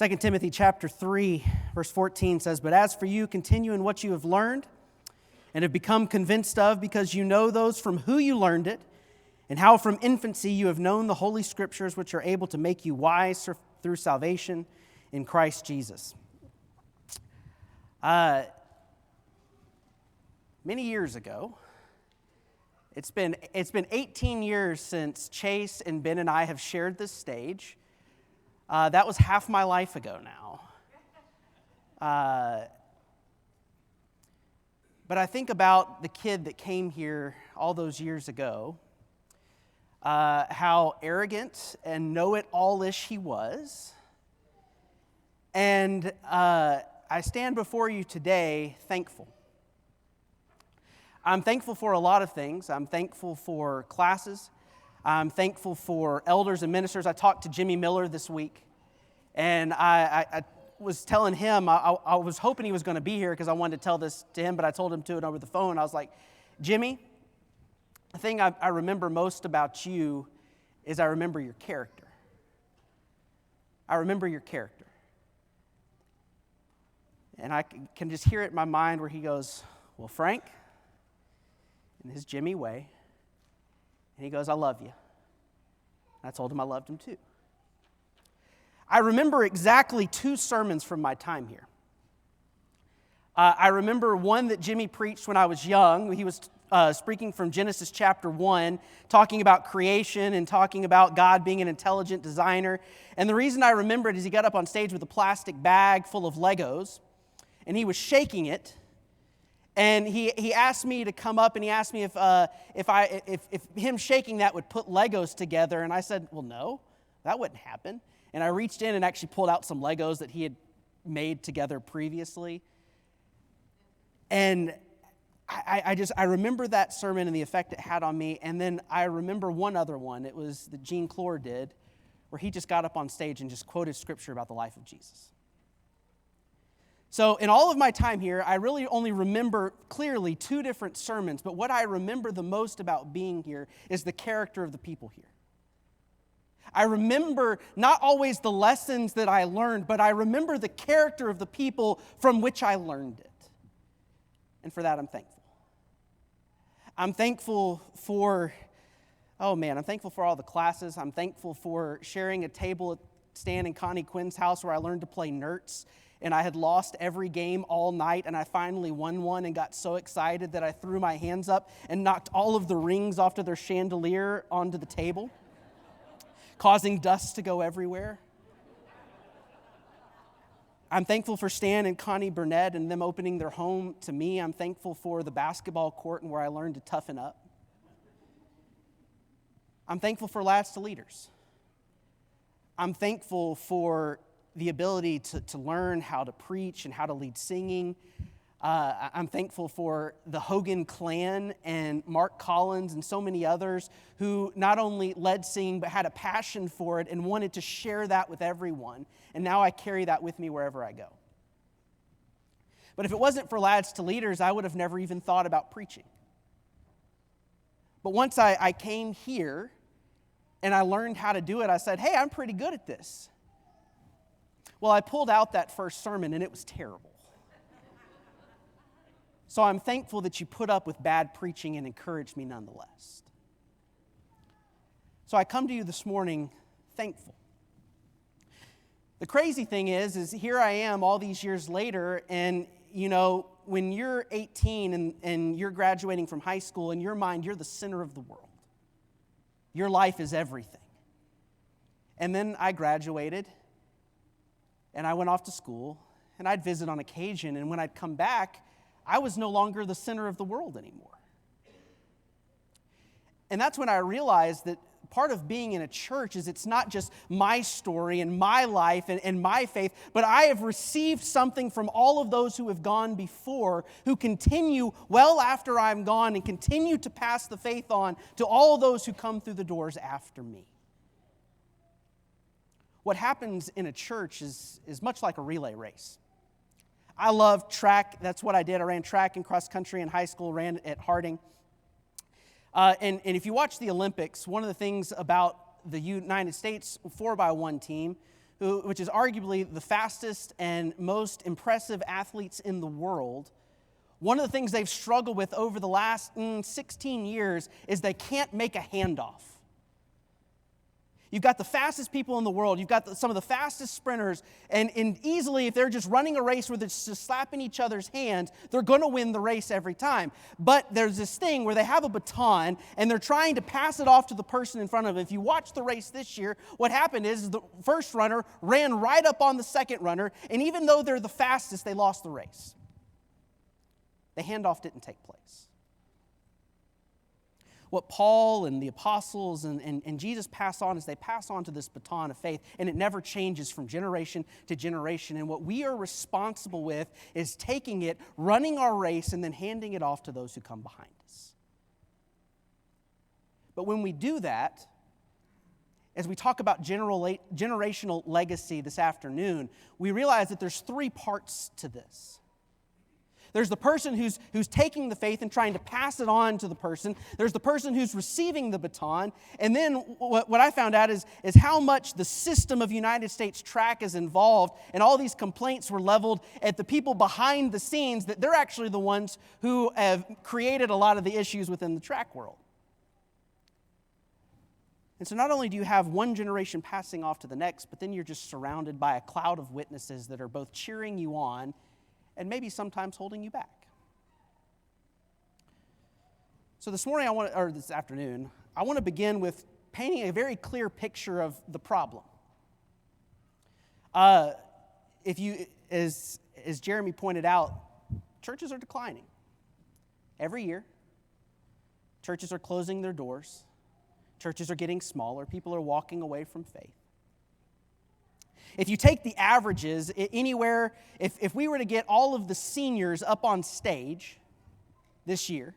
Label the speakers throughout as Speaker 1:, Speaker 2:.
Speaker 1: 2 Timothy chapter 3, verse 14 says, "But as for you, continue in what you have learned and have become convinced of, because you know those from who you learned it, and how from infancy you have known the Holy Scriptures, which are able to make you wise through salvation in Christ Jesus." Many years ago, it's been 18 years since Chase and Ben and I have shared this stage. That was half my life ago now. But I think about the kid that came here all those years ago, how arrogant and know-it-all-ish he was. And I stand before you today thankful. I'm thankful for a lot of things. I'm thankful for classes. I'm thankful for elders and ministers. I talked to Jimmy Miller this week, and I was telling him, I was hoping he was going to be here because I wanted to tell this to him, but I told him to it over the phone. I was like, Jimmy, the thing I remember most about you is I remember your character. I remember your character. And I can just hear it in my mind where he goes, "Well, Frank," in his Jimmy way, and he goes, "I love you." And I told him I loved him too. I remember exactly 2 sermons from my time here. I remember one that Jimmy preached when I was young. He was speaking from Genesis chapter 1, talking about creation and talking about God being an intelligent designer. And the reason I remember it is he got up on stage with a plastic bag full of Legos, and he was shaking it. And he asked me to come up, and he asked me if him shaking that would put Legos together. And I said, "Well, no, that wouldn't happen." And I reached in and actually pulled out some Legos that he had made together previously. And I remember that sermon and the effect it had on me. And then I remember one other one. It was that Gene Clore did, where he just got up on stage and just quoted scripture about the life of Jesus. So in all of my time here, I really only remember clearly 2 different sermons, but what I remember the most about being here is the character of the people here. I remember not always the lessons that I learned, but I remember the character of the people from which I learned it. And for that, I'm thankful. I'm thankful for, I'm thankful for all the classes. I'm thankful for sharing a table at Stan and Connie Quinn's house where I learned to play Nerds. And I had lost every game all night, and I finally won one and got so excited that I threw my hands up and knocked all of the rings off to their chandelier onto the table, causing dust to go everywhere. I'm thankful for Stan and Connie Burnett and them opening their home to me. I'm thankful for the basketball court and where I learned to toughen up. I'm thankful for Lads to Leaders. I'm thankful for the ability to learn how to preach and how to lead singing. I'm thankful for the Hogan Clan and Mark Collins and so many others who not only led singing but had a passion for it and wanted to share that with everyone. And now I carry that with me wherever I go. But if it wasn't for Lads to Leaders, I would have never even thought about preaching. But once I came here and I learned how to do it, I said, "Hey, I'm pretty good at this." Well, I pulled out that first sermon, and it was terrible. So I'm thankful that you put up with bad preaching and encouraged me nonetheless. So I come to you this morning thankful. The crazy thing is here I am all these years later, and, when you're 18 and you're graduating from high school, in your mind, you're the center of the world. Your life is everything. And then I graduated, and I went off to school, and I'd visit on occasion, and when I'd come back, I was no longer the center of the world anymore. And that's when I realized that part of being in a church is it's not just my story and my life and my faith, but I have received something from all of those who have gone before, who continue well after I'm gone and continue to pass the faith on to all those who come through the doors after me. What happens in a church is much like a relay race. I love track. That's what I did. I ran track and cross country in high school, ran at Harding. And if you watch the Olympics, one of the things about the United States 4x1 team which is arguably the fastest and most impressive athletes in the world, one of the things they've struggled with over the last 16 years is they can't make a handoff. You've got the fastest people in the world. You've got some of the fastest sprinters. And easily, if they're just running a race where they're just slapping each other's hands, they're going to win the race every time. But there's this thing where they have a baton, and they're trying to pass it off to the person in front of them. If you watch the race this year, what happened is the first runner ran right up on the second runner, and even though they're the fastest, they lost the race. The handoff didn't take place. What Paul and the apostles and Jesus pass on is they pass on to this baton of faith, and it never changes from generation to generation. And what we are responsible with is taking it, running our race, and then handing it off to those who come behind us. But when we do that, as we talk about generational legacy this afternoon, we realize that there's three parts to this. There's the person who's taking the faith and trying to pass it on to the person. There's the person who's receiving the baton. And then what I found out is how much the system of United States track is involved, and all these complaints were leveled at the people behind the scenes, that they're actually the ones who have created a lot of the issues within the track world. And so not only do you have one generation passing off to the next, but then you're just surrounded by a cloud of witnesses that are both cheering you on and maybe sometimes holding you back. So this afternoon, I want to begin with painting a very clear picture of the problem. As Jeremy pointed out, churches are declining. Every year, churches are closing their doors. Churches are getting smaller. People are walking away from faith. If you take the averages, anywhere, if we were to get all of the seniors up on stage this year,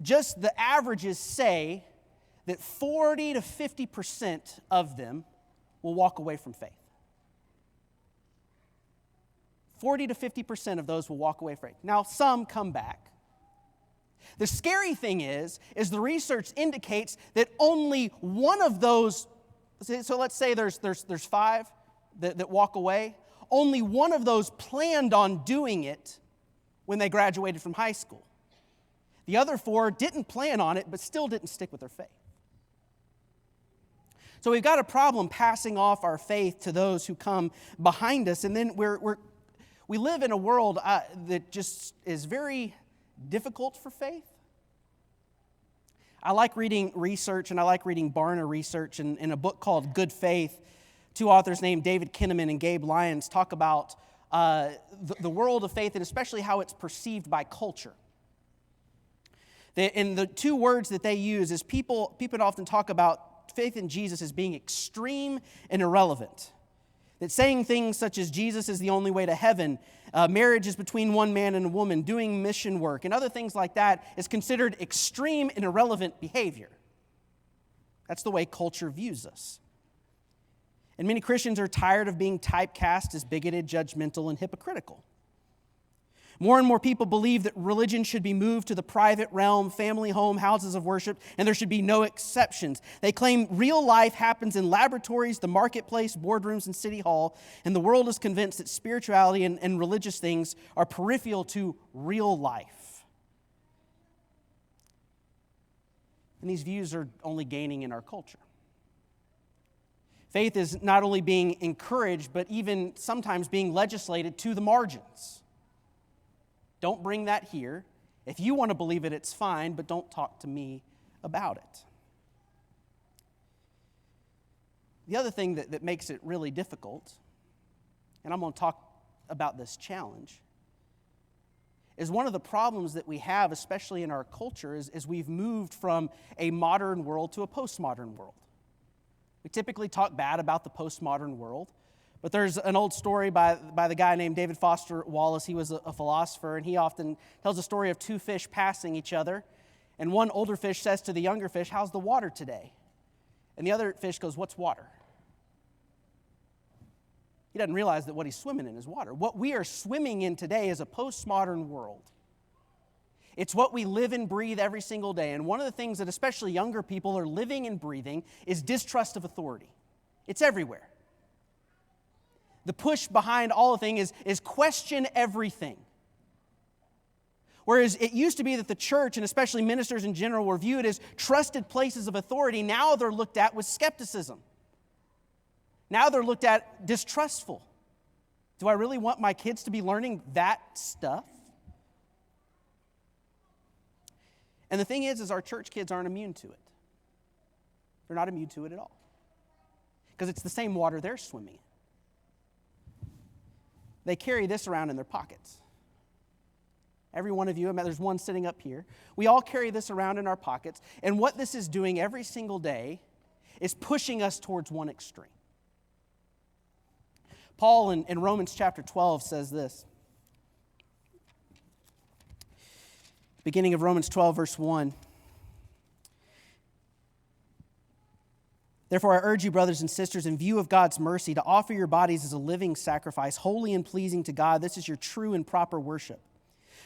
Speaker 1: just the averages say that 40 to 50% of them will walk away from faith. 40 to 50% of those will walk away from faith. Now, some come back. The scary thing is the research indicates that only one of those. So let's say there's five that walk away. Only one of those planned on doing it when they graduated from high school. The other four didn't plan on it, but still didn't stick with their faith. So we've got a problem passing off our faith to those who come behind us, and then we live in a world that just is very difficult for faith. I like reading research, and I like reading Barna research. And in a book called Good Faith, two authors named David Kinnaman and Gabe Lyons talk about the world of faith, and especially how it's perceived by culture. And the two words that they use is people often talk about faith in Jesus as being extreme and irrelevant. That saying things such as Jesus is the only way to heaven, marriage is between one man and a woman, doing mission work, and other things like that is considered extreme and irrelevant behavior. That's the way culture views us. And many Christians are tired of being typecast as bigoted, judgmental, and hypocritical. More and more people believe that religion should be moved to the private realm, family home, houses of worship, and there should be no exceptions. They claim real life happens in laboratories, the marketplace, boardrooms, and city hall, and the world is convinced that spirituality and religious things are peripheral to real life. And these views are only gaining in our culture. Faith is not only being encouraged, but even sometimes being legislated to the margins. Don't bring that here. If you want to believe it, it's fine, but don't talk to me about it. The other thing that makes it really difficult, and I'm going to talk about this challenge, is one of the problems that we have, especially in our culture, is we've moved from a modern world to a postmodern world. We typically talk bad about the postmodern world. But there's an old story by the guy named David Foster Wallace. He was a philosopher, and he often tells a story of two fish passing each other. And one older fish says to the younger fish, "How's the water today?" And the other fish goes, "What's water?" He doesn't realize that what he's swimming in is water. What we are swimming in today is a postmodern world. It's what we live and breathe every single day. And one of the things that especially younger people are living and breathing is distrust of authority. It's everywhere. The push behind all the things is question everything. Whereas it used to be that the church, and especially ministers in general, were viewed as trusted places of authority, now they're looked at with skepticism. Now they're looked at distrustful. Do I really want my kids to be learning that stuff? And the thing is our church kids aren't immune to it. They're not immune to it at all. Because it's the same water they're swimming in. They carry this around in their pockets. Every one of you, there's one sitting up here. We all carry this around in our pockets. And what this is doing every single day is pushing us towards one extreme. Paul in Romans chapter 12 says this. Beginning of Romans 12, verse 1. Therefore, I urge you, brothers and sisters, in view of God's mercy, to offer your bodies as a living sacrifice, holy and pleasing to God. This is your true and proper worship.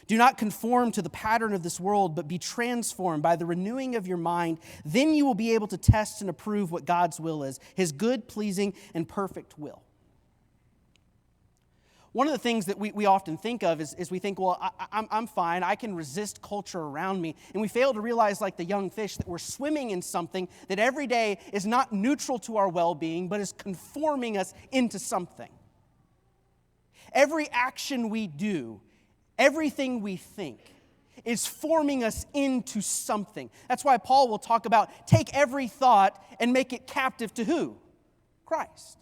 Speaker 1: Do not conform to the pattern of this world, but be transformed by the renewing of your mind. Then you will be able to test and approve what God's will is, His good, pleasing, and perfect will. One of the things that we often think of is we think, well, I'm fine. I can resist culture around me. And we fail to realize, like the young fish, that we're swimming in something that every day is not neutral to our well-being, but is conforming us into something. Every action we do, everything we think is forming us into something. That's why Paul will talk about take every thought and make it captive to who? Christ.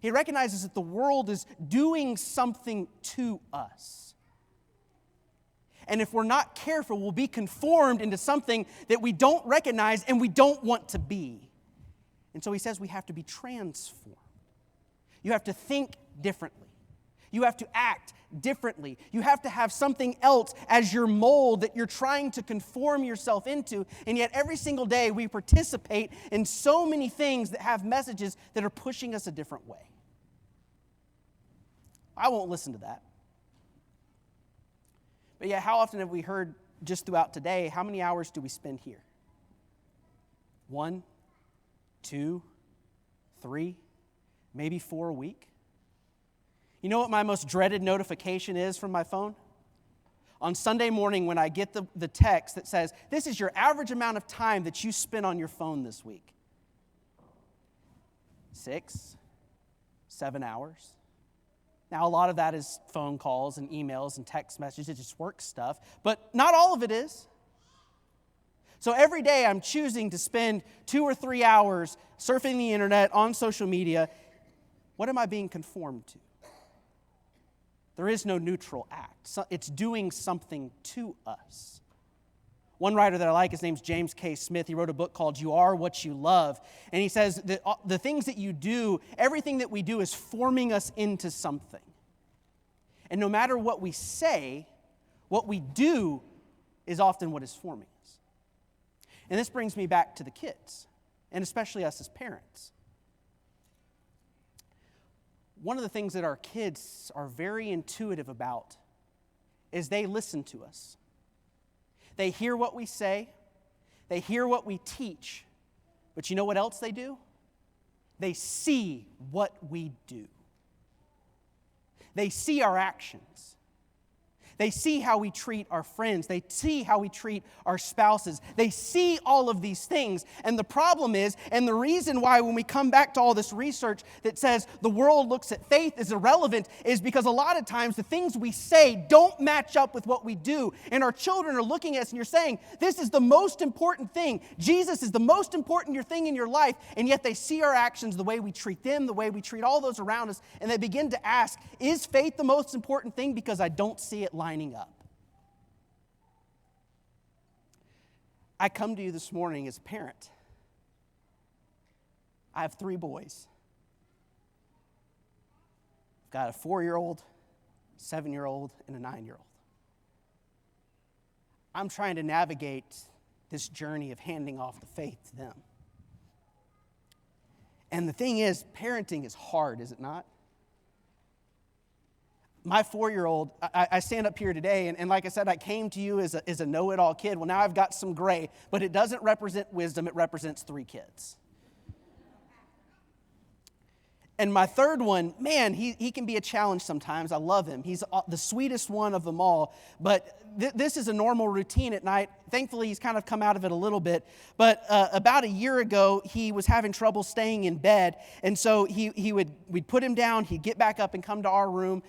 Speaker 1: He recognizes that the world is doing something to us. And if we're not careful, we'll be conformed into something that we don't recognize and we don't want to be. And so he says we have to be transformed. You have to think differently. You have to act differently. You have to have something else as your mold that you're trying to conform yourself into. And yet every single day we participate in so many things that have messages that are pushing us a different way. I won't listen to that. But yet, how often have we heard just throughout today, how many hours do we spend here? 1, 2, 3, maybe 4 a week? You know what my most dreaded notification is from my phone? On Sunday morning when I get the text that says, this is your average amount of time that you spent on your phone this week. 6, 7 hours. Now, a lot of that is phone calls and emails and text messages. It's just work stuff. But not all of it is. So every day I'm choosing to spend 2 or 3 hours surfing the internet, on social media. What am I being conformed to? There is no neutral act. It's doing something to us. One writer that I like, his name's James K. Smith. He wrote a book called You Are What You Love. And he says that the things that you do, everything that we do is forming us into something. And no matter what we say, what we do is often what is forming us. And this brings me back to the kids, and especially us as parents. One of the things that our kids are very intuitive about is they listen to us. They hear what we say. They hear what we teach. But you know what else they do? They see what we do. They see our actions. They see how we treat our friends. They see how we treat our spouses. They see all of these things. And the problem is, and the reason why when we come back to all this research that says the world looks at faith as irrelevant is because a lot of times the things we say don't match up with what we do. And our children are looking at us and you're saying, this is the most important thing. Jesus is the most important thing in your life. And yet they see our actions, the way we treat them, the way we treat all those around us. And they begin to ask, is faith the most important thing? Because I don't see it lining up. I come to you this morning as a parent. I have 3 boys. I've got a 4-year-old, 7-year-old, and a 9-year-old. I'm trying to navigate this journey of handing off the faith to them. And the thing is, parenting is hard, is it not? My 4-year-old, I stand up here today, and like I said, I came to you as a know-it-all kid. Well, now I've got some gray, but it doesn't represent wisdom. It represents 3 kids. And my third one, man, he can be a challenge sometimes. I love him. He's the sweetest one of them all. But this is a normal routine at night. Thankfully, he's kind of come out of it a little bit. But about a year ago, he was having trouble staying in bed. And so we'd put him down. He'd get back up and come to our room.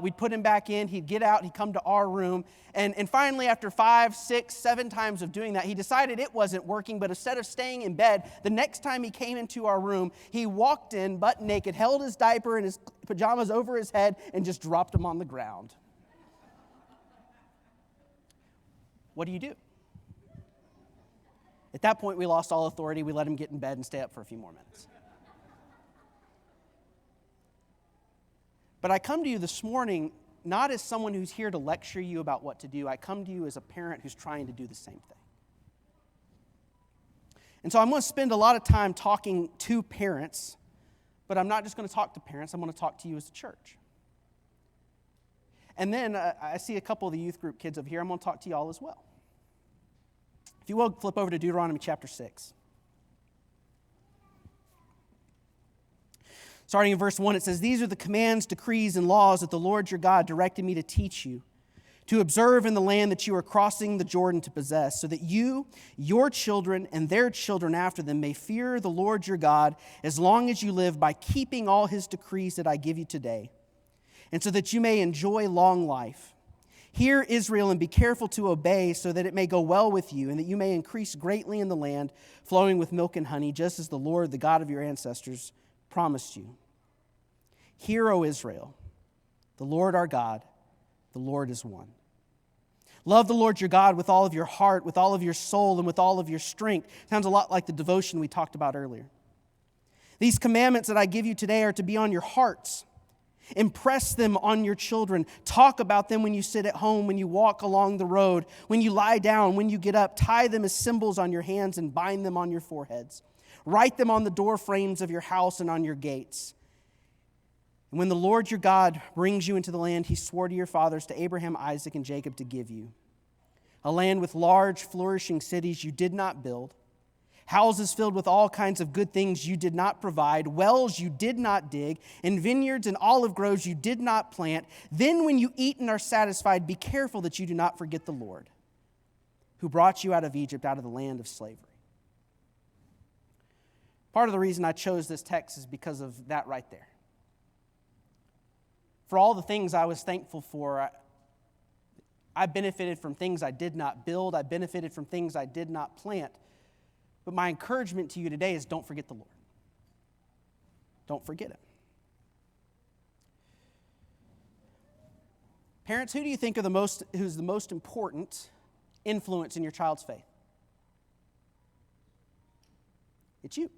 Speaker 1: We'd put him back in. He'd get out. He'd come to our room. And finally, after 5, 6, 7 times of doing that, he decided it wasn't working. But instead of staying in bed, the next time he came into our room, he walked in butt naked, held his diaper and his pajamas over his head, and just dropped them on the ground. What do? At that point, we lost all authority. We let him get in bed and stay up for a few more minutes. But I come to you this morning not as someone who's here to lecture you about what to do. I come to you as a parent who's trying to do the same thing. And so I'm going to spend a lot of time talking to parents, but I'm not just going to talk to parents. I'm going to talk to you as a church. And then I see a couple of the youth group kids over here. I'm going to talk to you all as well. If you will, flip over to Deuteronomy chapter 6. Starting in verse 1, it says, "These are the commands, decrees, and laws that the Lord your God directed me to teach you, to observe in the land that you are crossing the Jordan to possess, so that you, your children, and their children after them may fear the Lord your God as long as you live by keeping all his decrees that I give you today, and so that you may enjoy long life. Hear, Israel, and be careful to obey, so that it may go well with you, and that you may increase greatly in the land flowing with milk and honey, just as the Lord, the God of your ancestors, promised you. Hear, O Israel, the Lord our God, the Lord is one. Love the Lord your God with all of your heart, with all of your soul, and with all of your strength." Sounds a lot like the devotion we talked about earlier. "These commandments that I give you today are to be on your hearts. Impress them on your children. Talk about them when you sit at home, when you walk along the road, when you lie down, when you get up. Tie them as symbols on your hands and bind them on your foreheads. Write them on the door frames of your house and on your gates. And when the Lord your God brings you into the land he swore to your fathers, to Abraham, Isaac, and Jacob to give you, a land with large, flourishing cities you did not build, houses filled with all kinds of good things you did not provide, wells you did not dig, and vineyards and olive groves you did not plant, then when you eat and are satisfied, be careful that you do not forget the Lord, who brought you out of Egypt, out of the land of slavery." Part of the reason I chose this text is because of that right there. For all the things I was thankful for, I benefited from things I did not build. I benefited from things I did not plant. But my encouragement to you today is don't forget the Lord. Don't forget Him. Parents, who do you think who's the most important influence in your child's faith? It's you.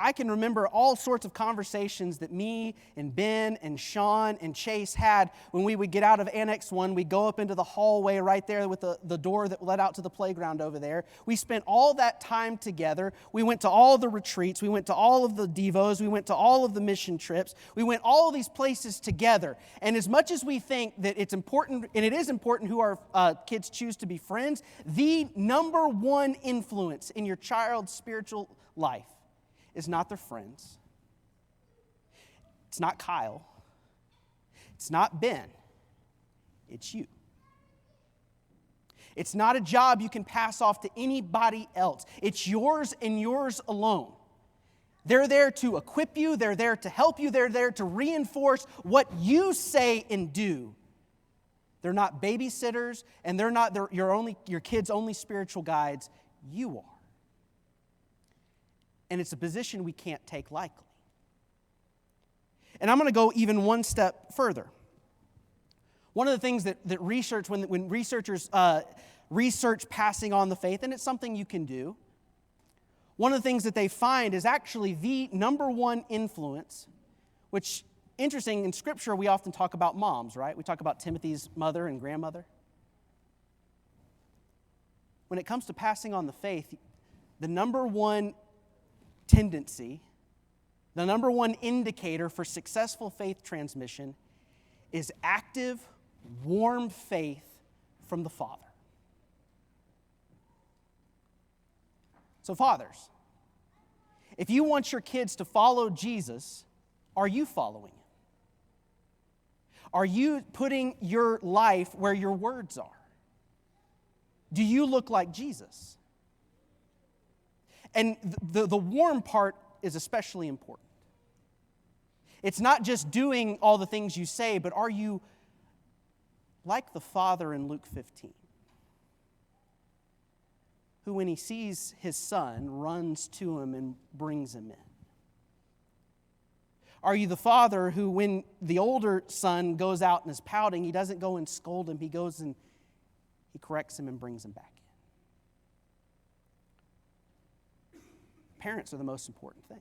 Speaker 1: I can remember all sorts of conversations that me and Ben and Sean and Chase had when we would get out of Annex 1. We'd go up into the hallway right there with the door that led out to the playground over there. We spent all that time together. We went to all the retreats. We went to all of the devos. We went to all of the mission trips. We went all of these places together. And as much as we think that it's important, and it is important who our kids choose to be friends, the number one influence in your child's spiritual life is not their friends. It's not Kyle. It's not Ben. It's you. It's not a job you can pass off to anybody else. It's yours and yours alone. They're there to equip you. They're there to help you. They're there to reinforce what you say and do. They're not babysitters, and they're not your kids' only spiritual guides. You are. And it's a position we can't take lightly. And I'm going to go even one step further. One of the things that research, when researchers research passing on the faith, and it's something you can do, one of the things that they find is actually the number one influence, which, interesting, in Scripture we often talk about moms, right? We talk about Timothy's mother and grandmother. When it comes to passing on the faith, the number one tendency, the number one indicator for successful faith transmission is active, warm faith from the father. So fathers, If you want your kids to follow Jesus, are you following him? Are you putting your life where your words are? Do you look like Jesus? And the warm part is especially important. It's not just doing all the things you say, but are you like the father in Luke 15, who when he sees his son runs to him and brings him in? Are you the father who, when the older son goes out and is pouting, he doesn't go and scold him, he goes and he corrects him and brings him back in? Parents are the most important thing.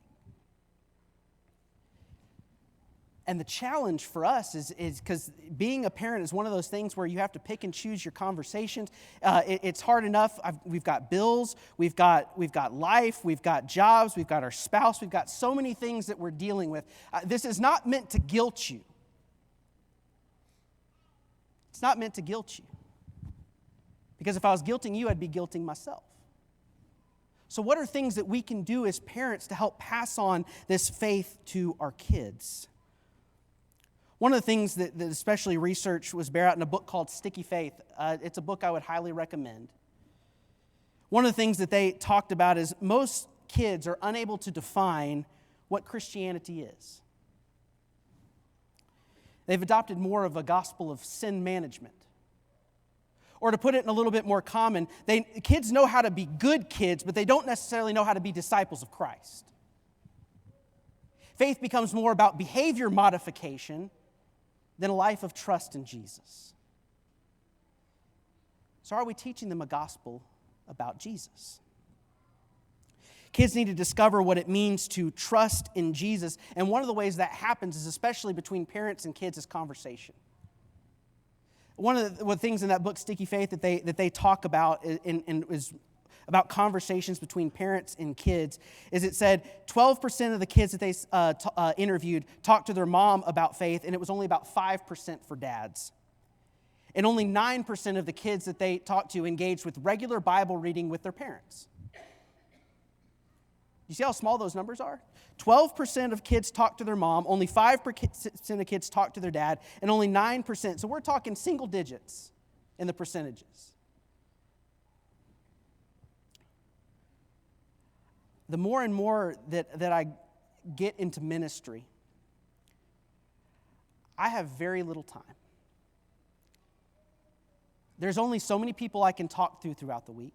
Speaker 1: And the challenge for us is because being a parent is one of those things where you have to pick and choose your conversations. It's hard enough. We've got bills, we've got life, we've got jobs, we've got our spouse, we've got so many things that we're dealing with. This is not meant to guilt you. It's not meant to guilt you. Because if I was guilting you, I'd be guilting myself. So what are things that we can do as parents to help pass on this faith to our kids? One of the things that especially research was bear out in a book called Sticky Faith. It's a book I would highly recommend. One of the things that they talked about is most kids are unable to define what Christianity is. They've adopted more of a gospel of sin management. Or to put it in a little bit more common, kids know how to be good kids, but they don't necessarily know how to be disciples of Christ. Faith becomes more about behavior modification than a life of trust in Jesus. So are we teaching them a gospel about Jesus? Kids need to discover what it means to trust in Jesus, and one of the ways that happens is especially between parents and kids is conversation. One of the things in that book, Sticky Faith, that they talk about and is about conversations between parents and kids is it said 12% of the kids that they interviewed talked to their mom about faith, and it was only about 5% for dads. And only 9% of the kids that they talked to engaged with regular Bible reading with their parents. You see how small those numbers are? 12% of kids talk to their mom, only 5% of kids talk to their dad, and only 9%. So we're talking single digits in the percentages. The more and more that I get into ministry, I have very little time. There's only so many people I can talk to throughout the week.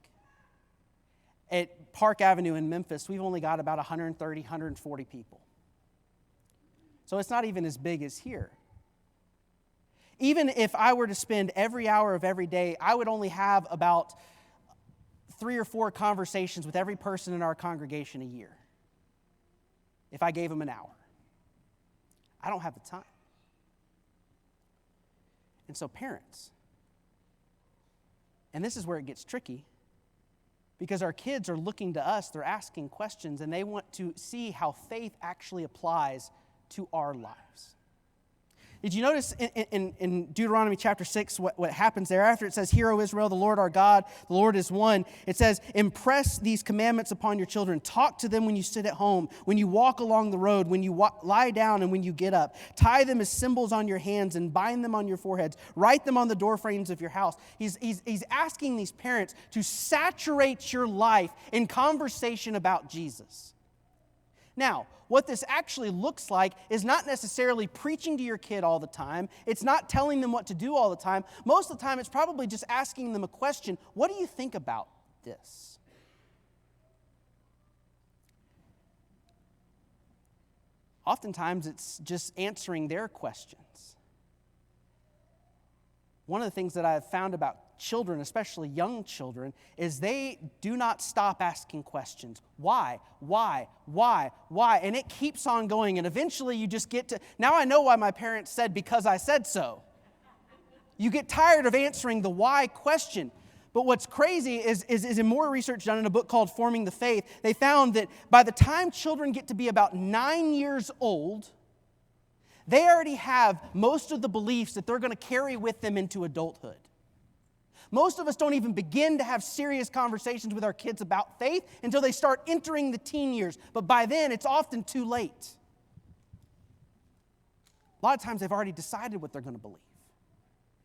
Speaker 1: At Park Avenue in Memphis, we've only got about 130, 140 people. So it's not even as big as here. Even if I were to spend every hour of every day, I would only have about 3 or 4 conversations with every person in our congregation a year if I gave them an hour. I don't have the time. And so parents, and this is where it gets tricky, because our kids are looking to us, they're asking questions, and they want to see how faith actually applies to our lives. Did you notice in Deuteronomy chapter 6 what happens there? After it says, "Hear, O Israel, the Lord our God, the Lord is one." It says, "Impress these commandments upon your children. Talk to them when you sit at home, when you walk along the road, when you lie down, and when you get up. Tie them as symbols on your hands and bind them on your foreheads. Write them on the doorframes of your house." He's asking these parents to saturate your life in conversation about Jesus. Now, what this actually looks like is not necessarily preaching to your kid all the time. It's not telling them what to do all the time. Most of the time, it's probably just asking them a question. What do you think about this? Oftentimes, it's just answering their questions. One of the things that I've found about children, especially young children, is they do not stop asking questions. Why? And it keeps on going, and eventually you just get to, now I know why my parents said because I said so. You get tired of answering the why question. But what's crazy is in more research done in a book called Forming the Faith, they found that by the time children get to be about 9 years old, they already have most of the beliefs that they're going to carry with them into adulthood. Most of us don't even begin to have serious conversations with our kids about faith until they start entering the teen years. But by then, it's often too late. A lot of times they've already decided what they're going to believe.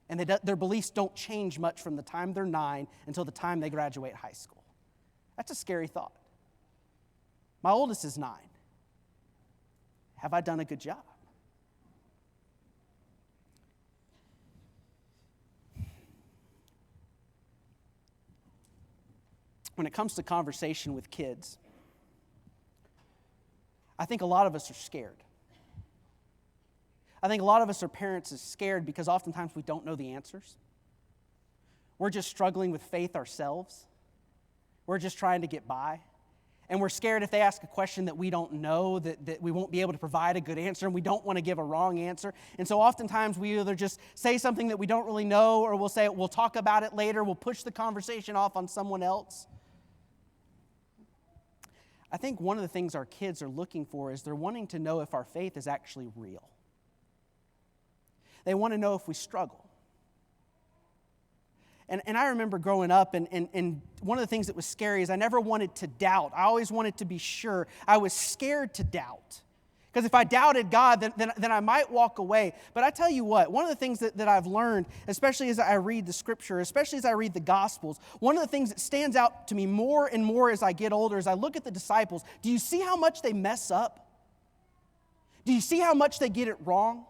Speaker 1: And their beliefs don't change much from the time they're 9 until the time they graduate high school. That's a scary thought. My oldest is 9. Have I done a good job? When it comes to conversation with kids, I think a lot of us are scared. I think a lot of us are parents is scared because oftentimes we don't know the answers. We're just struggling with faith ourselves. We're just trying to get by. And we're scared if they ask a question that we don't know, that we won't be able to provide a good answer, and we don't want to give a wrong answer. And so oftentimes we either just say something that we don't really know, or we'll say, we'll talk about it later, we'll push the conversation off on someone else. I think one of the things our kids are looking for is they're wanting to know if our faith is actually real. They want to know if we struggle. And I remember growing up, and one of the things that was scary is I never wanted to doubt. I always wanted to be sure. I was scared to doubt. Because if I doubted God, then I might walk away. But I tell you what, one of the things that I've learned, especially as I read the Scripture, especially as I read the Gospels, one of the things that stands out to me more and more as I get older, as I look at the disciples, do you see how much they mess up? Do you see how much they get it wrong?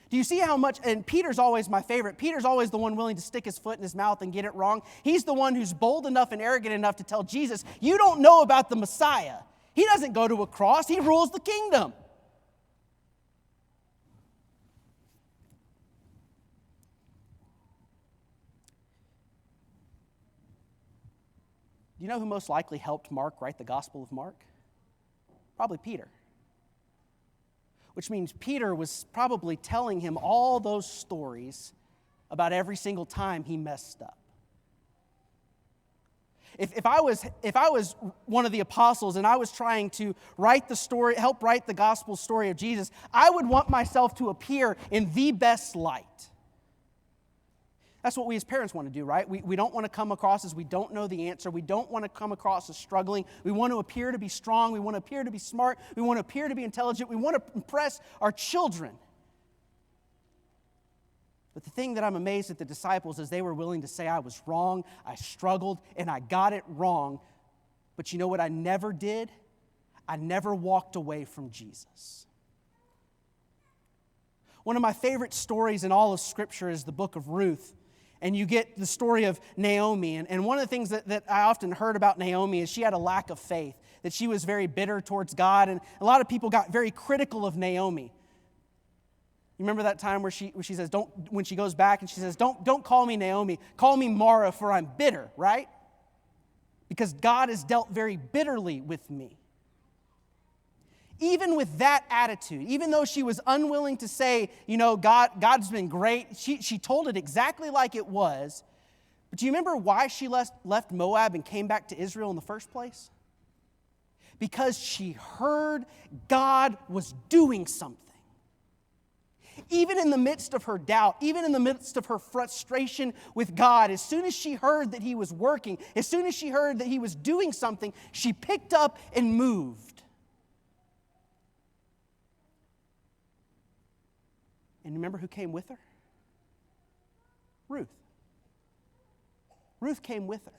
Speaker 1: Do you see how much, and Peter's always my favorite. Peter's always the one willing to stick his foot in his mouth and get it wrong. He's the one who's bold enough and arrogant enough to tell Jesus, you don't know about the Messiah. He doesn't go to a cross. He rules the kingdom. Do you know who most likely helped Mark write the Gospel of Mark? Probably Peter. Which means Peter was probably telling him all those stories about every single time he messed up. If I was one of the apostles and I was trying to write the story, help write the gospel story of Jesus, I would want myself to appear in the best light. That's what we as parents want to do, right? We don't want to come across as we don't know the answer. We don't want to come across as struggling. We want to appear to be strong. We want to appear to be smart. We want to appear to be intelligent. We want to impress our children. But the thing that I'm amazed at the disciples is they were willing to say, I was wrong, I struggled, and I got it wrong. But you know what I never did? I never walked away from Jesus. One of my favorite stories in all of Scripture is the book of Ruth. And you get the story of Naomi. And one of the things that I often heard about Naomi is she had a lack of faith, that she was very bitter towards God. And a lot of people got very critical of Naomi. You remember that time where she says, when she goes back and she says, don't call me Naomi, call me Mara, for I'm bitter, right? Because God has dealt very bitterly with me. Even with that attitude, even though she was unwilling to say, God's been great, she told it exactly like it was. But do you remember why she left Moab and came back to Israel in the first place? Because she heard God was doing something. Even in the midst of her doubt, even in the midst of her frustration with God, as soon as she heard that He was working, as soon as she heard that He was doing something, she picked up and moved. And remember who came with her? Ruth. Ruth came with her.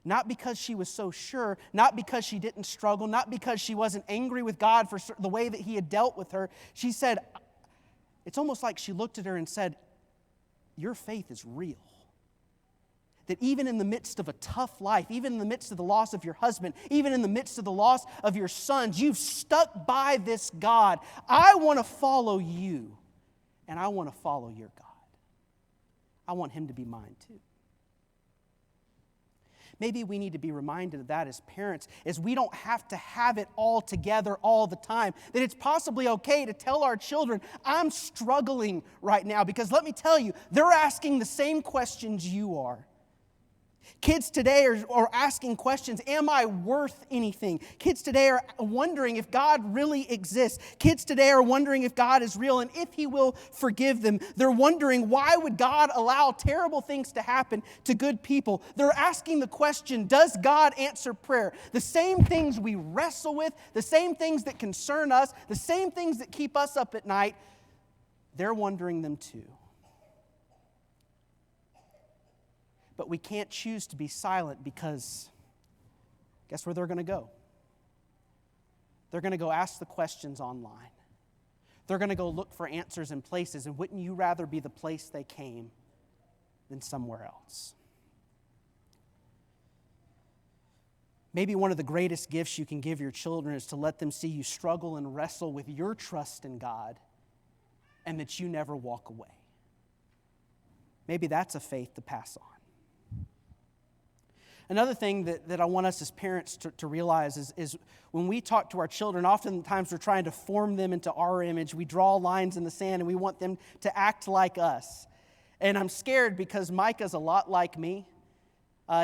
Speaker 1: Not because she was so sure, not because she didn't struggle, not because she wasn't angry with God for the way that He had dealt with her. She said, it's almost like she looked at her and said, your faith is real. That even in the midst of a tough life, even in the midst of the loss of your husband, even in the midst of the loss of your sons, you've stuck by this God. I want to follow you, and I want to follow your God. I want Him to be mine too. Maybe we need to be reminded of that as parents, as we don't have to have it all together all the time. That it's possibly okay to tell our children, I'm struggling right now, because let me tell you, they're asking the same questions you are. Kids today are asking questions, am I worth anything? Kids today are wondering if God really exists. Kids today are wondering if God is real and if He will forgive them. They're wondering, why would God allow terrible things to happen to good people? They're asking the question, does God answer prayer? The same things we wrestle with, the same things that concern us, the same things that keep us up at night, they're wondering them too. But we can't choose to be silent because guess where they're going to go? They're going to go ask the questions online. They're going to go look for answers in places, and wouldn't you rather be the place they came than somewhere else? Maybe one of the greatest gifts you can give your children is to let them see you struggle and wrestle with your trust in God and that you never walk away. Maybe that's a faith to pass on. Another thing that I want us as parents to realize is when we talk to our children, oftentimes we're trying to form them into our image. We draw lines in the sand and we want them to act like us. And I'm scared because Micah's a lot like me.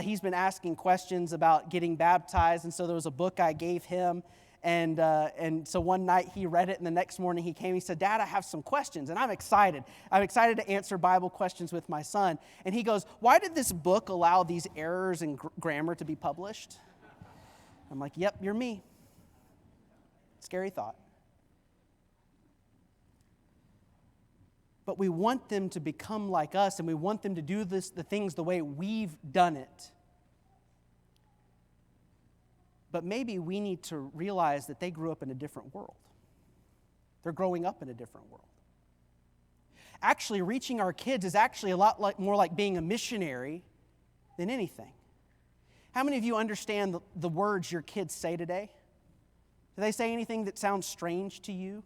Speaker 1: He's been asking questions about getting baptized, and so there was a book I gave him. And so one night he read it, and the next morning he came. He said, "Dad, I have some questions," and I'm excited. I'm excited to answer Bible questions with my son. And he goes, "Why did this book allow these errors in grammar to be published?" I'm like, "Yep, you're me." Scary thought. But we want them to become like us, and we want them to do the things the way we've done it. But maybe we need to realize that they grew up in a different world. They're growing up in a different world. Actually, reaching our kids is actually a lot more like being a missionary than anything. How many of you understand the words your kids say today? Do they say anything that sounds strange to you?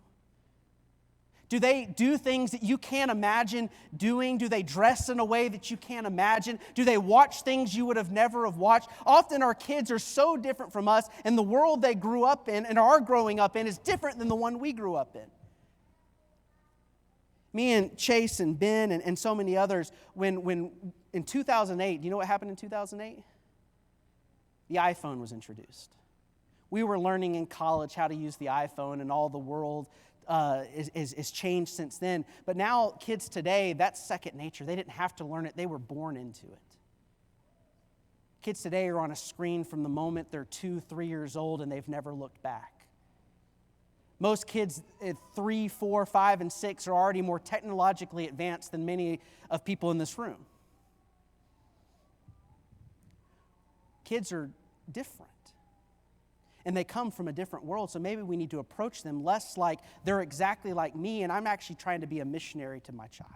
Speaker 1: Do they do things that you can't imagine doing? Do they dress in a way that you can't imagine? Do they watch things you would have never have watched? Often our kids are so different from us, and the world they grew up in and are growing up in is different than the one we grew up in. Me and Chase and Ben and so many others, when in 2008, do you know what happened in 2008? The iPhone was introduced. We were learning in college how to use the iPhone, and all the world is changed since then. But now kids today, that's second nature. They didn't have to learn it. They were born into it. Kids today are on a screen from the moment they're 2, 3 years old, and they've never looked back. Most kids at 3, 4, 5, and 6 are already more technologically advanced than many of people in this room. Kids are different. And they come from a different world, so maybe we need to approach them less like they're exactly like me, and I'm actually trying to be a missionary to my child.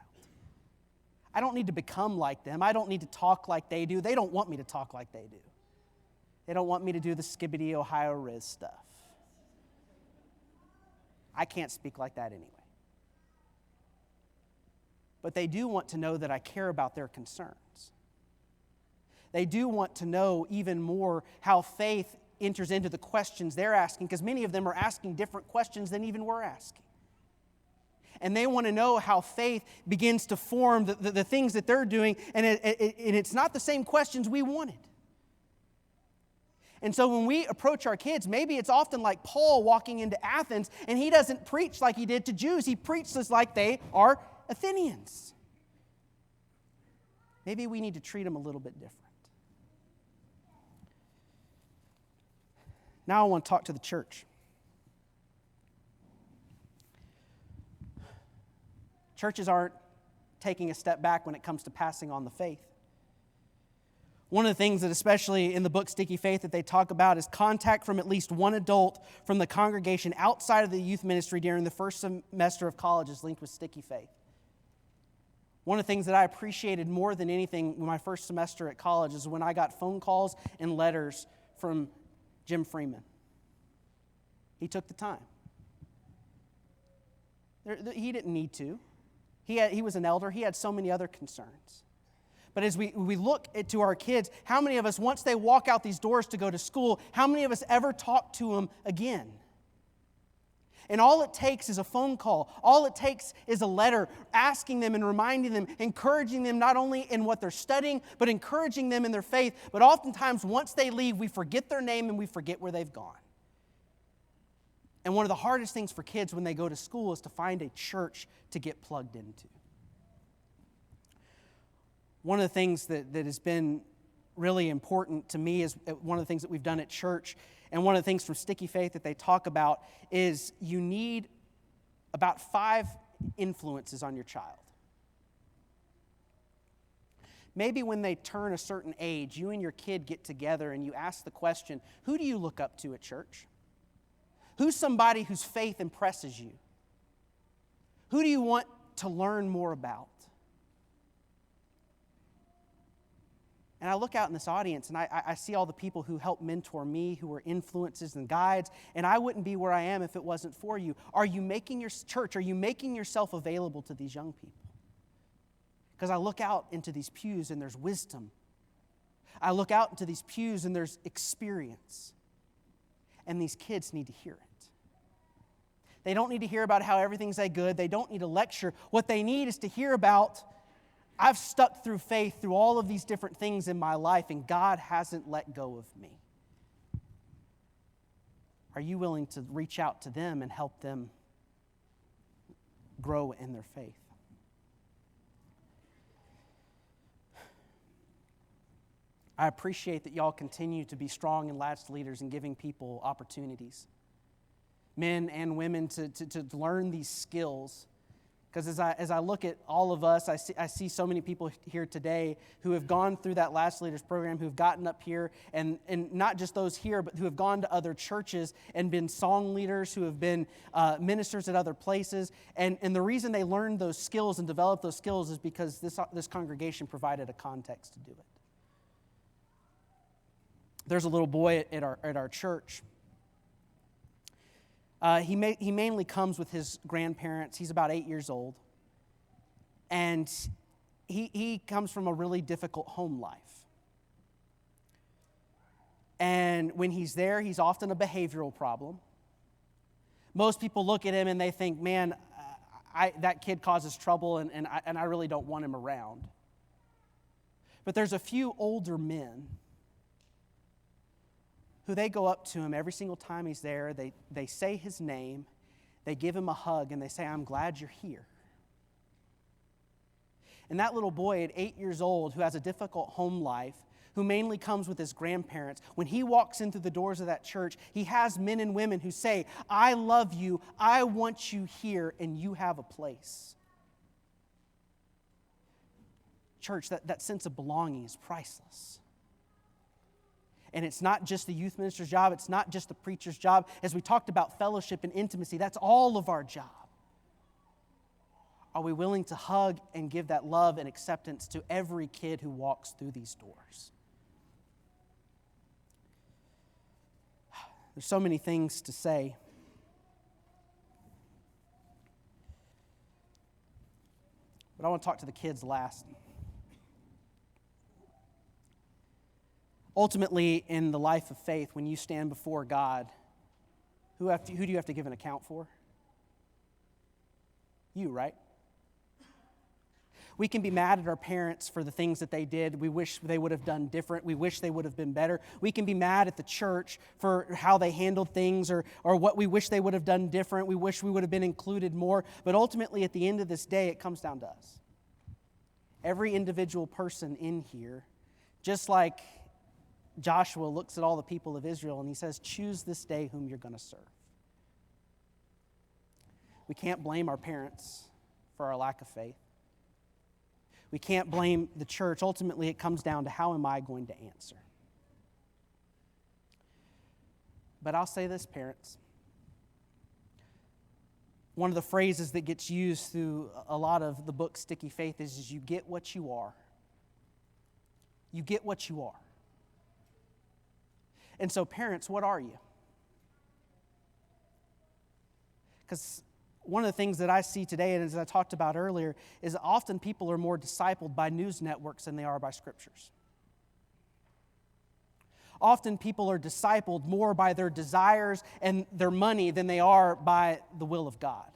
Speaker 1: I don't need to become like them. I don't need to talk like they do. They don't want me to talk like they do. They don't want me to do the skibbity Ohio Riz stuff. I can't speak like that anyway. But they do want to know that I care about their concerns. They do want to know even more how faith enters into the questions they're asking, because many of them are asking different questions than even we're asking. And they want to know how faith begins to form the things that they're doing, and it's not the same questions we wanted. And so when we approach our kids, maybe it's often like Paul walking into Athens, and he doesn't preach like he did to Jews. He preaches like they are Athenians. Maybe we need to treat them a little bit different. Now I want to talk to the church. Churches aren't taking a step back when it comes to passing on the faith. One of the things that, especially in the book Sticky Faith, that they talk about is contact from at least one adult from the congregation outside of the youth ministry during the first semester of college is linked with Sticky Faith. One of the things that I appreciated more than anything in my first semester at college is when I got phone calls and letters from Jim Freeman. He took the time. He didn't need to. He was an elder. He had so many other concerns. But as we look to our kids, how many of us, once they walk out these doors to go to school, how many of us ever talk to them again? And all it takes is a phone call. All it takes is a letter asking them and reminding them, encouraging them not only in what they're studying, but encouraging them in their faith. But oftentimes, once they leave, we forget their name and we forget where they've gone. And one of the hardest things for kids when they go to school is to find a church to get plugged into. One of the things that has been really important to me is one of the things that we've done at church, and one of the things from Sticky Faith that they talk about is you need about 5 influences on your child. Maybe when they turn a certain age, you and your kid get together and you ask the question, who do you look up to at church? Who's somebody whose faith impresses you? Who do you want to learn more about? And I look out in this audience and I see all the people who help mentor me, who are influences and guides, and I wouldn't be where I am if it wasn't for you. Are you making your church, are you making yourself available to these young people? Because I look out into these pews and there's wisdom. I look out into these pews and there's experience. And these kids need to hear it. They don't need to hear about how everything's good. They don't need a lecture. What they need is to hear about, I've stuck through faith through all of these different things in my life, and God hasn't let go of me. Are you willing to reach out to them and help them grow in their faith? I appreciate that y'all continue to be strong and latched leaders and giving people opportunities, men and women, to learn these skills. Because as I look at all of us, I see so many people here today who have gone through that Latched Leaders program, who've gotten up here, and not just those here, but who have gone to other churches and been song leaders, who have been ministers at other places. And the reason they learned those skills and developed those skills is because this congregation provided a context to do it. There's a little boy at our church. He mainly comes with his grandparents. He's about 8 years old. And he comes from a really difficult home life. And when he's there, he's often a behavioral problem. Most people look at him and they think, man, that kid causes trouble and I really don't want him around. But there's a few older men who they go up to him every single time he's there. They say his name, they give him a hug, and they say, I'm glad you're here. And that little boy at 8 years old who has a difficult home life, who mainly comes with his grandparents, when he walks into the doors of that church, he has men and women who say, I love you, I want you here, and you have a place. Church, that sense of belonging is priceless. And it's not just the youth minister's job. It's not just the preacher's job. As we talked about fellowship and intimacy, that's all of our job. Are we willing to hug and give that love and acceptance to every kid who walks through these doors? There's so many things to say. But I want to talk to the kids last. Ultimately, in the life of faith, when you stand before God, who do you have to give an account for? You, right? We can be mad at our parents for the things that they did. We wish they would have done different. We wish they would have been better. We can be mad at the church for how they handled things or what we wish they would have done different. We wish we would have been included more. But ultimately, at the end of this day, it comes down to us. Every individual person in here, just like Joshua looks at all the people of Israel and he says, choose this day whom you're going to serve. We can't blame our parents for our lack of faith. We can't blame the church. Ultimately, it comes down to how am I going to answer? But I'll say this, parents. One of the phrases that gets used through a lot of the book Sticky Faith is you get what you are. You get what you are. And so, parents, what are you? Because one of the things that I see today, and as I talked about earlier, is often people are more discipled by news networks than they are by scriptures. Often people are discipled more by their desires and their money than they are by the will of God.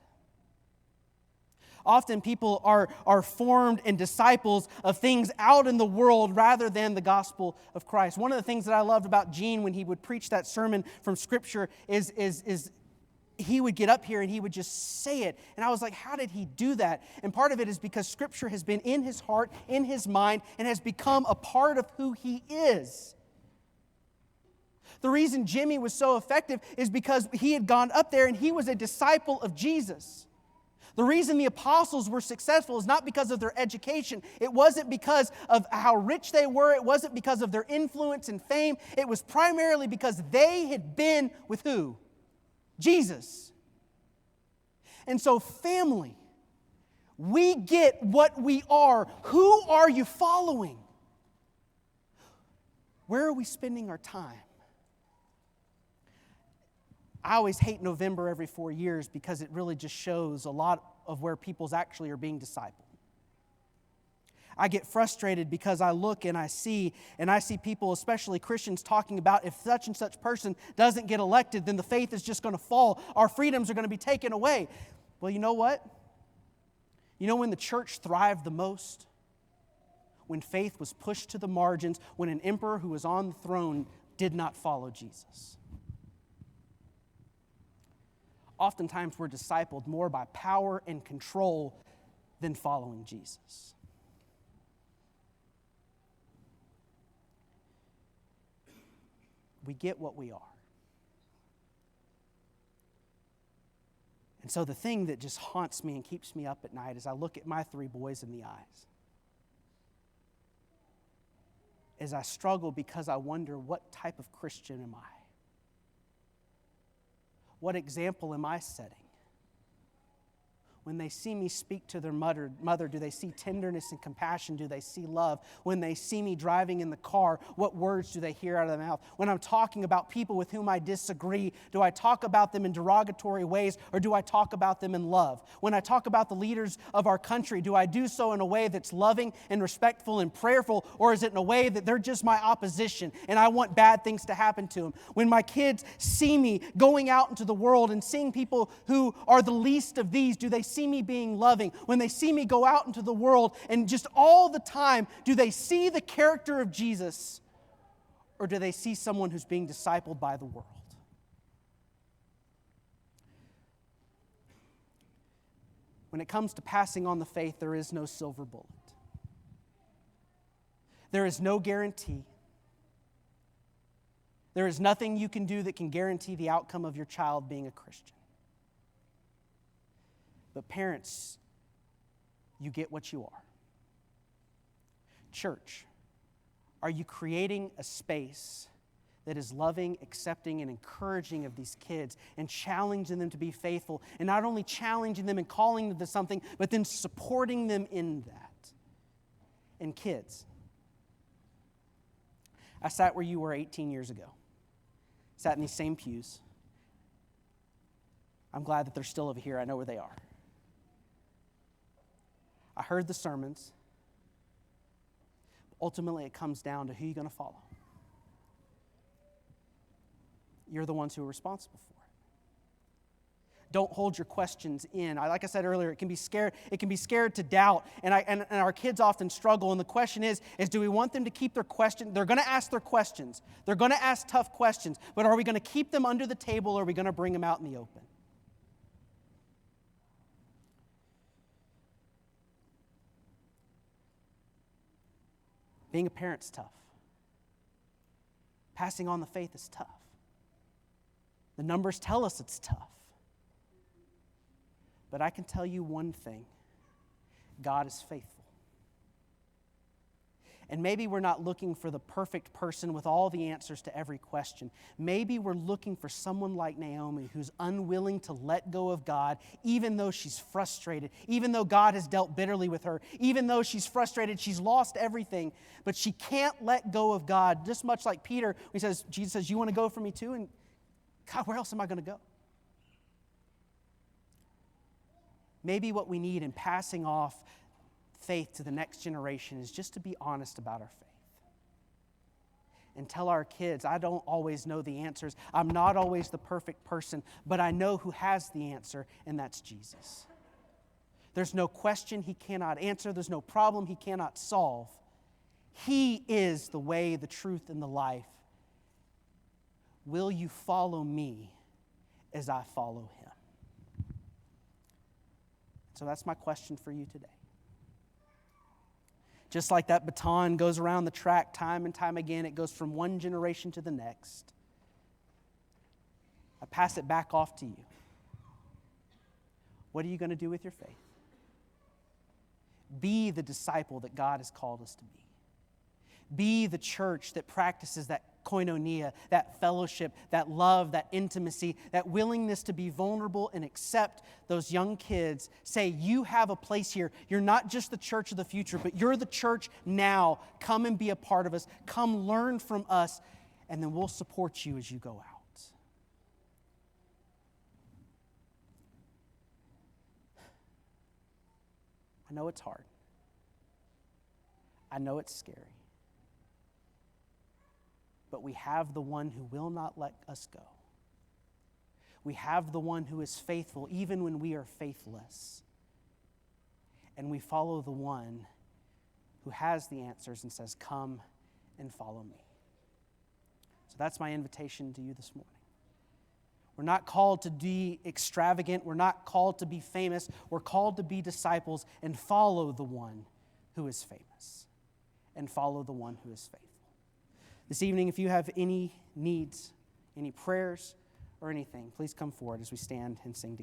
Speaker 1: Often people are formed and disciples of things out in the world rather than the gospel of Christ. One of the things that I loved about Gene when he would preach that sermon from Scripture is he would get up here and he would just say it. And I was like, how did he do that? And part of it is because Scripture has been in his heart, in his mind, and has become a part of who he is. The reason Jimmy was so effective is because he had gone up there and he was a disciple of Jesus. The reason the apostles were successful is not because of their education. It wasn't because of how rich they were. It wasn't because of their influence and fame. It was primarily because they had been with who? Jesus. And so, family, we get what we are. Who are you following? Where are we spending our time? I always hate November every 4 years because it really just shows a lot of where people's actually are being discipled. I get frustrated because I look and I see people, especially Christians, talking about if such and such person doesn't get elected, then the faith is just going to fall. Our freedoms are going to be taken away. Well, you know what? You know when the church thrived the most? When faith was pushed to the margins, when an emperor who was on the throne did not follow Jesus. Oftentimes we're discipled more by power and control than following Jesus. We get what we are. And so the thing that just haunts me and keeps me up at night is I look at my 3 boys in the eyes. As I struggle because I wonder, what type of Christian am I? What example am I setting? When they see me speak to their mother, do they see tenderness and compassion? Do they see love? When they see me driving in the car, what words do they hear out of the mouth? When I'm talking about people with whom I disagree, do I talk about them in derogatory ways or do I talk about them in love? When I talk about the leaders of our country, do I do so in a way that's loving and respectful and prayerful, or is it in a way that they're just my opposition and I want bad things to happen to them? When my kids see me going out into the world and seeing people who are the least of these, do they see me being loving? When they see me go out into the world and just all the time, do they see the character of Jesus, or do they see someone who's being discipled by the world? When it comes to passing on the faith, there is no silver bullet. There is no guarantee. There is nothing you can do that can guarantee the outcome of your child being a Christian. But parents, you get what you are. Church, are you creating a space that is loving, accepting, and encouraging of these kids and challenging them to be faithful, and not only challenging them and calling them to something, but then supporting them in that? And kids, I sat where you were 18 years ago. Sat in these same pews. I'm glad that they're still over here. I know where they are. I heard the sermons. Ultimately, it comes down to who you're going to follow. You're the ones who are responsible for it. Don't hold your questions in. Like I said earlier, it can be scared to doubt. And our kids often struggle. And the question is do we want them to keep their question? They're going to ask their questions. They're going to ask tough questions. But are we going to keep them under the table, or are we going to bring them out in the open? Being a parent's tough. Passing on the faith is tough. The numbers tell us it's tough. But I can tell you one thing. God is faithful. And maybe we're not looking for the perfect person with all the answers to every question. Maybe we're looking for someone like Naomi who's unwilling to let go of God, even though she's frustrated, even though God has dealt bitterly with her, even though she's frustrated, she's lost everything, but she can't let go of God. Just much like Peter, Jesus says, you want to go for me too? And God, where else am I going to go? Maybe what we need in passing off faith to the next generation is just to be honest about our faith and tell our kids, I don't always know the answers. I'm not always the perfect person, but I know who has the answer, and that's Jesus. There's no question he cannot answer. There's no problem he cannot solve. He is the way, the truth, and the life. Will you follow me as I follow him? So that's my question for you today. Just like that baton goes around the track time and time again, it goes from one generation to the next. I pass it back off to you. What are you going to do with your faith? Be the disciple that God has called us to be. Be the church that practices that koinonia, that fellowship, that love, that intimacy, that willingness to be vulnerable and accept those young kids. Say, you have a place here. You're not just the church of the future, but you're the church now. Come and be a part of us. Come learn from us, and then we'll support you as you go out. I know it's hard. I know it's scary. But we have the one who will not let us go. We have the one who is faithful even when we are faithless. And we follow the one who has the answers and says, come and follow me. So that's my invitation to you this morning. We're not called to be extravagant. We're not called to be famous. We're called to be disciples and follow the one who is famous and follow the one who is faithful. This evening, if you have any needs, any prayers, or anything, please come forward as we stand and sing together.